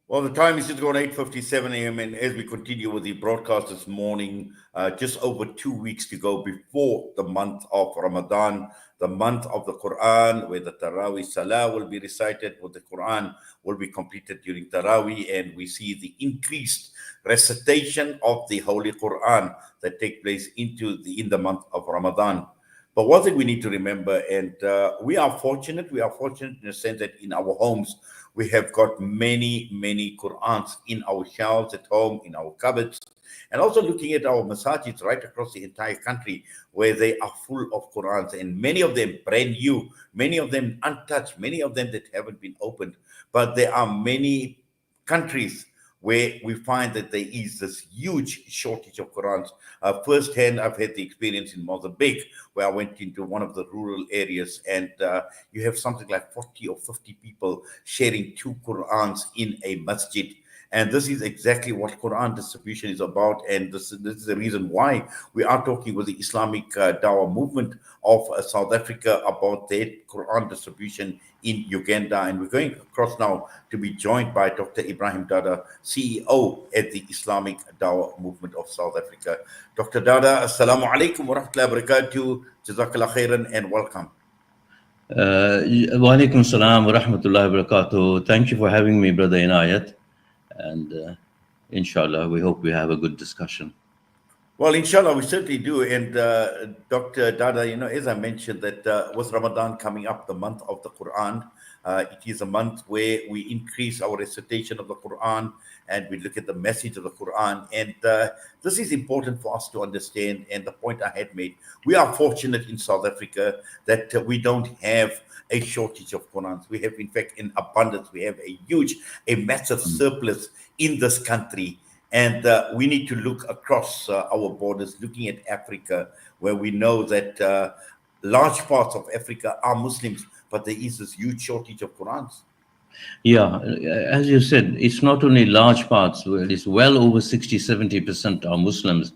Well, the time is just gone 8:57 a.m. and as we continue with the broadcast this morning, just over 2 weeks to go before the month of Ramadan, the month of the Quran, where the Taraweeh Salah will be recited, where the Quran will be completed during Taraweeh, and we see the increased recitation of the Holy Quran that take place in the month of Ramadan. But one thing we need to remember, and we are fortunate in the sense that in our homes, we have got many, many Qurans in our shelves at home, in our cupboards, and also looking at our masajids right across the entire country where they are full of Qurans, and many of them brand new, many of them untouched, many of them that haven't been opened. But there are many countries where we find that there is this huge shortage of Qurans. Firsthand, I've had the experience in Mozambique, where I went into one of the rural areas, and you have something like 40 or 50 people sharing two Qurans in a masjid. And this is exactly what Quran distribution is about. And this is the reason why we are talking with the Islamic Dawah movement of South Africa about their Quran distribution in Uganda. And we're going across now to be joined by Dr. Ebrahim Dada, CEO at the Islamic Dawah movement of South Africa. Dr. Dada, Assalamu alaikum wa rahmatullahi wa barakatuh. Jazakallah khairan and welcome. Wa alaikum salam wa rahmatullahi wa barakatuh. Thank you for having me, Brother Inayat. And inshallah, we hope we have a good discussion. Well, inshallah, we certainly do. And Dr. Dada, as I mentioned, that with Ramadan coming up, the month of the Quran, it is a month where we increase our recitation of the Quran and we look at the message of the Quran. And this is important for us to understand. And the point I had made, we are fortunate in South Africa that we don't have a shortage of Qurans. We have, in fact, in abundance. We have a massive surplus in this country. And we need to look across our borders, looking at Africa, where we know that large parts of Africa are Muslims, but there is this huge shortage of Qurans. Yeah, as you said, it's not only large parts, it's well over 60-70% are Muslims.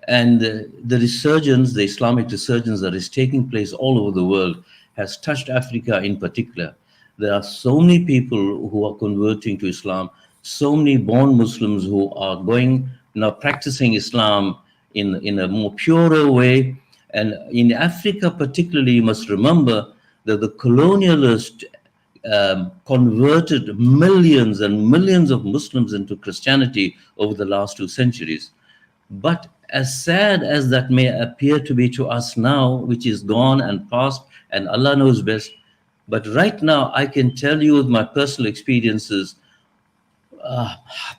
And the resurgence, the Islamic resurgence that is taking place all over the world has touched Africa in particular. There are so many people who are converting to Islam, so many born Muslims who are going now practicing Islam in a more purer way. And in Africa particularly, you must remember that the colonialists converted millions and millions of Muslims into Christianity over the last 2 centuries. But as sad as that may appear to be to us now, which is gone and past, and Allah knows best, but right now I can tell you with my personal experiences,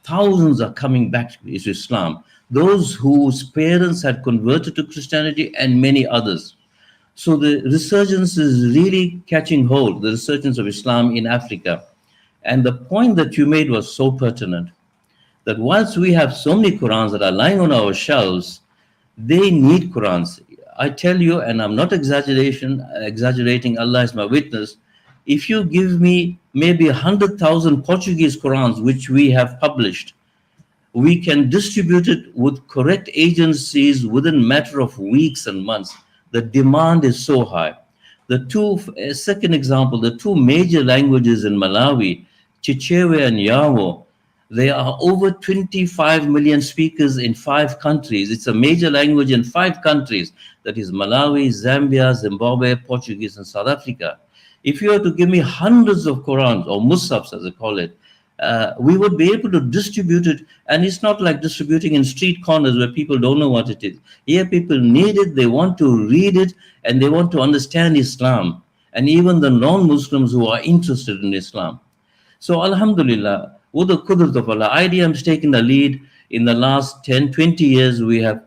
thousands are coming back to Islam. Those whose parents had converted to Christianity and many others. So the resurgence is really catching hold, the resurgence of Islam in Africa. And the point that you made was so pertinent, that whilst we have so many Qurans that are lying on our shelves, they need Qurans. I tell you, and I'm not exaggerating, Allah is my witness, if you give me maybe 100,000 Portuguese Qurans, which we have published, we can distribute it with correct agencies within a matter of weeks and months. The demand is so high. Second example, the two major languages in Malawi, Chichewa and Yawo, there are over 25 million speakers in 5 countries. It's a major language in 5 countries. That is Malawi, Zambia, Zimbabwe, Portuguese, and South Africa. If you were to give me hundreds of Qurans, or Musafs as they call it, we would be able to distribute it. And it's not like distributing in street corners where people don't know what it is. Here people need it, they want to read it, and they want to understand Islam. And even the non-Muslims who are interested in Islam. So Alhamdulillah, with the qudrat of Allah, IDM's taken the lead. In the last 10, 20 years, we have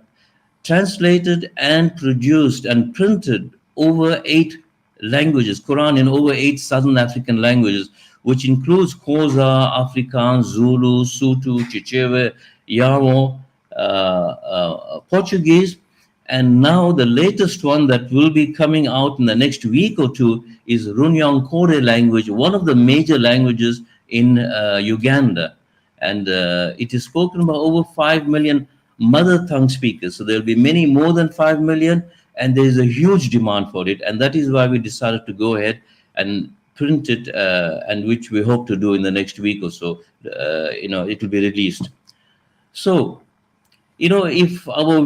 translated and produced and printed over 8 languages, Quran in over 8 Southern African languages, which includes Xhosa, Afrikaans, Zulu, Sotho, Chichewa, Yawo, Portuguese. And now the latest one that will be coming out in the next week or 2 is Runyankore language, one of the major languages in Uganda. And it is spoken by over 5 million mother tongue speakers. So there will be many more than 5 million, and there is a huge demand for it. And that is why we decided to go ahead and print it, and which we hope to do in the next week or so. It will be released. So, if our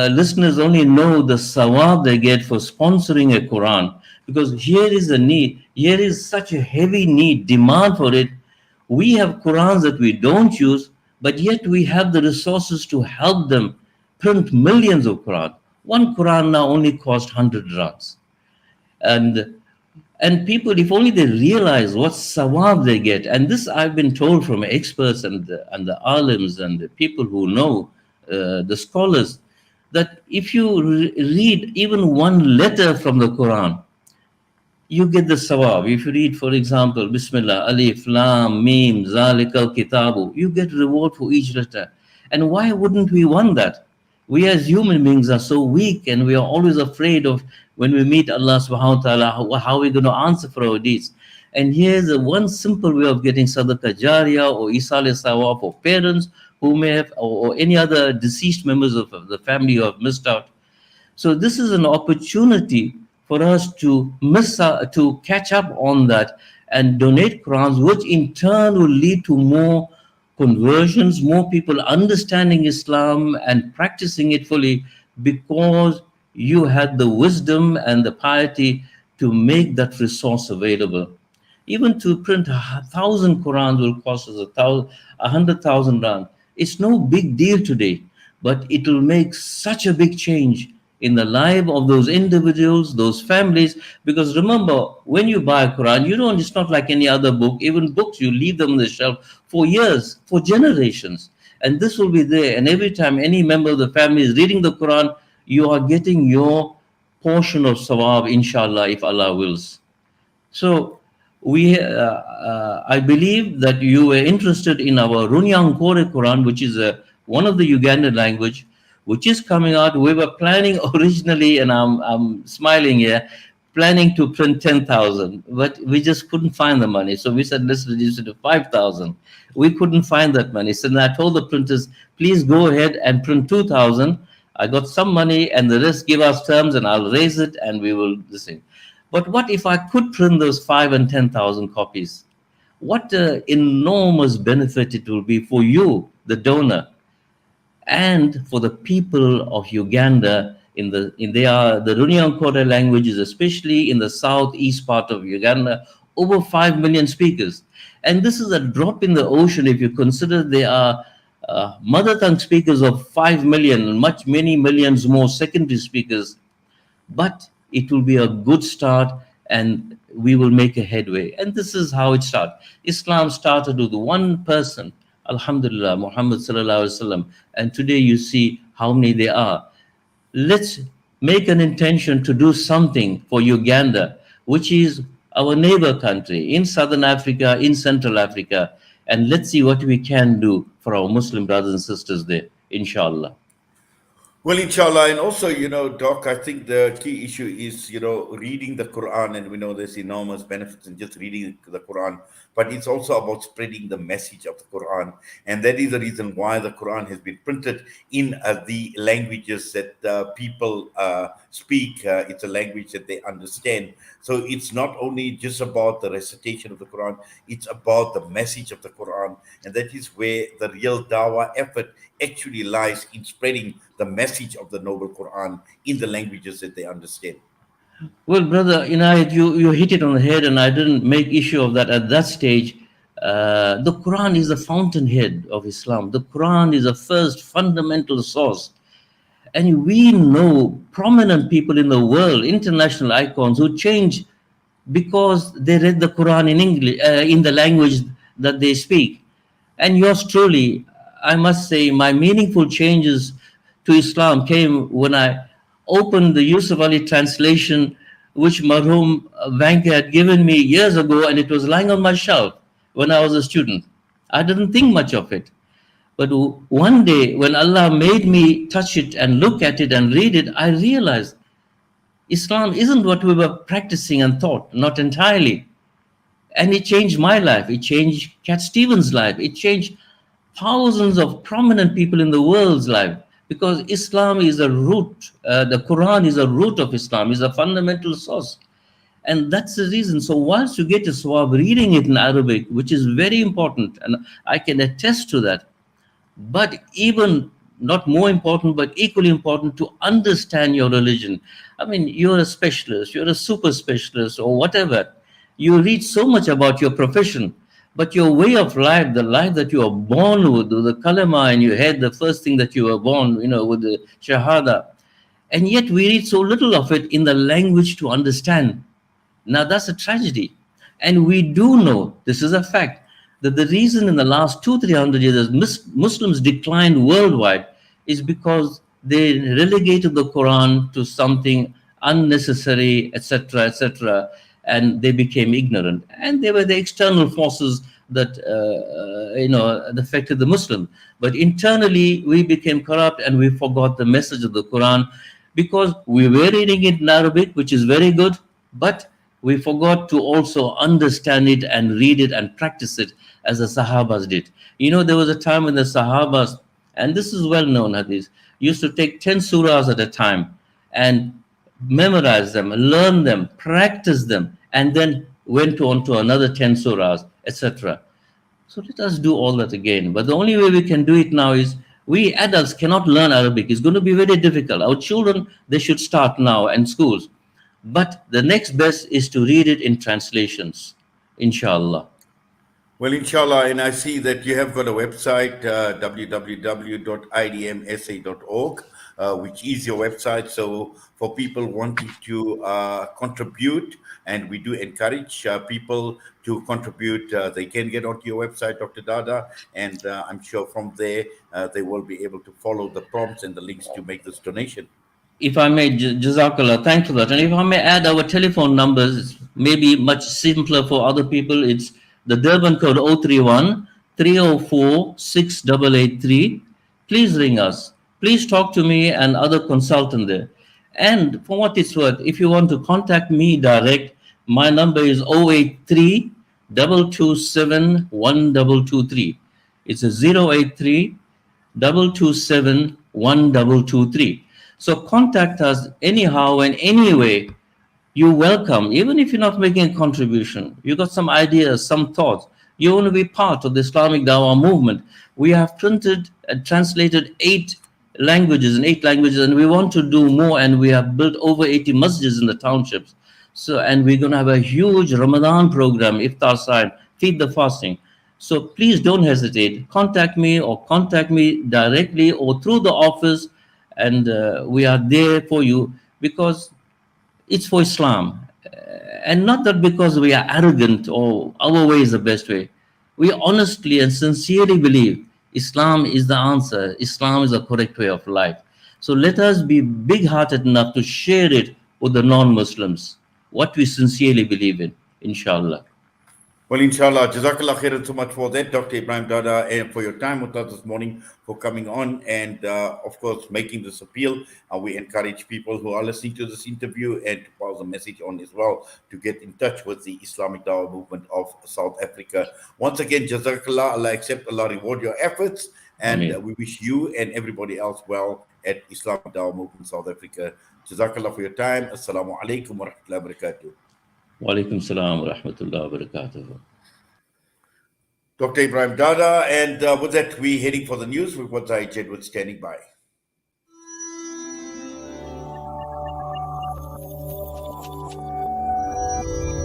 listeners only know the sawab they get for sponsoring a Quran, because here is a need, here is such a heavy need, demand for it. We have Qurans that we don't use, but yet we have the resources to help them print millions of Quran. One Quran now only costs 100 rands. And people, if only they realize what sawab they get, and this I've been told from experts and the alims and the people who know, the scholars, that if you read even one letter from the Quran, you get the sawab. If you read, for example, Bismillah, Alif, Lam, Mim, Zalikal Kitabu, you get reward for each letter. And why wouldn't we want that? We as human beings are so weak, and we are always afraid of when we meet Allah subhanahu wa ta'ala, how we're going to answer for our deeds. And here's one simple way of getting sadaqah jariyah or isal sawab for parents who may have, or any other deceased members of the family who have missed out. So this is an opportunity for us to to catch up on that and donate Qurans, which in turn will lead to more conversions, more people understanding Islam and practicing it fully, because you had the wisdom and the piety to make that resource available. Even to print 1,000 Qurans will cost us 100,000 rand. It's no big deal today, but it will make such a big change in the life of those individuals, those families. Because remember, when you buy a Quran, it's not like any other book. Even books, you leave them on the shelf for years, for generations. And this will be there. And every time any member of the family is reading the Quran, you are getting your portion of sawab, inshallah, if Allah wills. So I believe that you were interested in our Runyankore Quran, which is one of the Ugandan language, which is coming out. We were planning originally, and I'm smiling here, planning to print 10,000, but we just couldn't find the money. So we said, let's reduce it to 5,000. We couldn't find that money. So then I told the printers, please go ahead and print 2,000. I got some money, and the rest give us terms, and I'll raise it, and we will this thing. But what if I could print those 5 and 10,000 copies? What enormous benefit it will be for you, the donor, and for the people of Uganda. The Runyankore languages, especially in the southeast part of Uganda, over 5 million speakers. And this is a drop in the ocean if you consider there are mother tongue speakers of 5 million, and many millions more secondary speakers. But it will be a good start, and we will make a headway. And this is how it started. Islam started with one person, Alhamdulillah, Muhammad sallallahu alaihi wasallam. And today you see how many there are. Let's make an intention to do something for Uganda, which is our neighbor country in Southern Africa, in Central Africa. And let's see what we can do for our Muslim brothers and sisters there, inshallah. Well, inshallah. And also, Doc, I think the key issue is, reading the Quran. And we know there's enormous benefits in just reading the Quran, but it's also about spreading the message of the Quran. And that is the reason why the Quran has been printed in the languages that people speak. It's a language that they understand. So it's not only just about the recitation of the Quran, it's about the message of the Quran. And that is where the real Dawah effort actually lies, in spreading the message of the noble Quran in the languages that they understand. Well, brother, you hit it on the head, and I didn't make issue of that at that stage. The Quran is the fountainhead of Islam. The Quran is the first fundamental source. And we know prominent people in the world, international icons, who changed because they read the Quran in English, in the language that they speak. And yours truly, I must say, my meaningful changes to Islam came when I opened the Yusuf Ali translation, which Marhum Vanke had given me years ago, and it was lying on my shelf when I was a student. I didn't think much of it. But one day, when Allah made me touch it and look at it and read it, I realized Islam isn't what we were practicing and thought, not entirely. And it changed my life. It changed Cat Stevens' life. It changed thousands of prominent people in the world's life, because Islam is a root. The Quran is a root of Islam, is a fundamental source. And that's the reason. So once you get a swab reading it in Arabic, which is very important, and I can attest to that, but even not more important, but equally important to understand your religion. I mean, you're a specialist, you're a super specialist, or whatever. You read so much about your profession, but your way of life, the life that you are born with the kalima in your head, the first thing that you were born, with the shahada, and yet we read so little of it in the language to understand. Now that's a tragedy. And we do know, this is a fact, that the reason in the last 200-300 years Muslims declined worldwide is because they relegated the Quran to something unnecessary, etc., etc., and they became ignorant. And they were the external forces that that affected the Muslim. But internally, we became corrupt and we forgot the message of the Quran because we were reading it in Arabic, which is very good, but we forgot to also understand it and read it and practice it as the Sahabas did. There was a time when the Sahabas, and this is well known hadith, used to take 10 surahs at a time and memorize them, learn them, practice them, and then went on to another 10 surahs, etc. So let us do all that again. But the only way we can do it now is we adults cannot learn Arabic. It's going to be very difficult. Our children, they should start now in schools. But the next best is to read it in translations, inshallah. Well, inshallah, and I see that you have got a website, www.idmsa.org, which is your website. So for people wanting to contribute, and we do encourage people to contribute, they can get onto your website, Dr. Dada, and I'm sure from there they will be able to follow the prompts and the links to make this donation. If I may, Jazakallah, thanks for that. And if I may add our telephone numbers, maybe much simpler for other people. It's the Durban code 031 304 6883. Please ring us. Please talk to me and other consultant there. And for what it's worth, if you want to contact me direct, my number is 083 227 1223. It's a 083 227 1223. So contact us anyhow and anyway. You're welcome. Even if you're not making a contribution, you got some ideas, some thoughts. You want to be part of the Islamic Dawah movement. We have printed and translated 8 languages, and we want to do more. And we have built over 80 masjids in the townships. So, and we're going to have a huge Ramadan program, iftar side, feed the fasting. So please don't hesitate. Contact me directly or through the office, and we are there for you because it's for Islam. And not that because we are arrogant or our way is the best way. We honestly and sincerely believe Islam is the answer. Islam is the correct way of life. So let us be big-hearted enough to share it with the non-Muslims, what we sincerely believe in, inshallah. Well, inshallah, Jazakallah khairan so much for that, Dr. Ebrahim Dada, and for your time with us this morning, for coming on and, of course, making this appeal. We encourage people who are listening to this interview and to pass a message on as well to get in touch with the Islamic Dawah movement of South Africa. Once again, Jazakallah, Allah accept, Allah reward your efforts, and we wish you and everybody else well at Islamic Dawah movement South Africa. Jazakallah for your time. Assalamu alaikum wa rahmatullahi wa barakatuh. Wa alaikum salam wa rahmatullahi wa barakatuh. Dr. Ebrahim Dada, and with that, we're heading for the news with Wadzai Jedward standing by.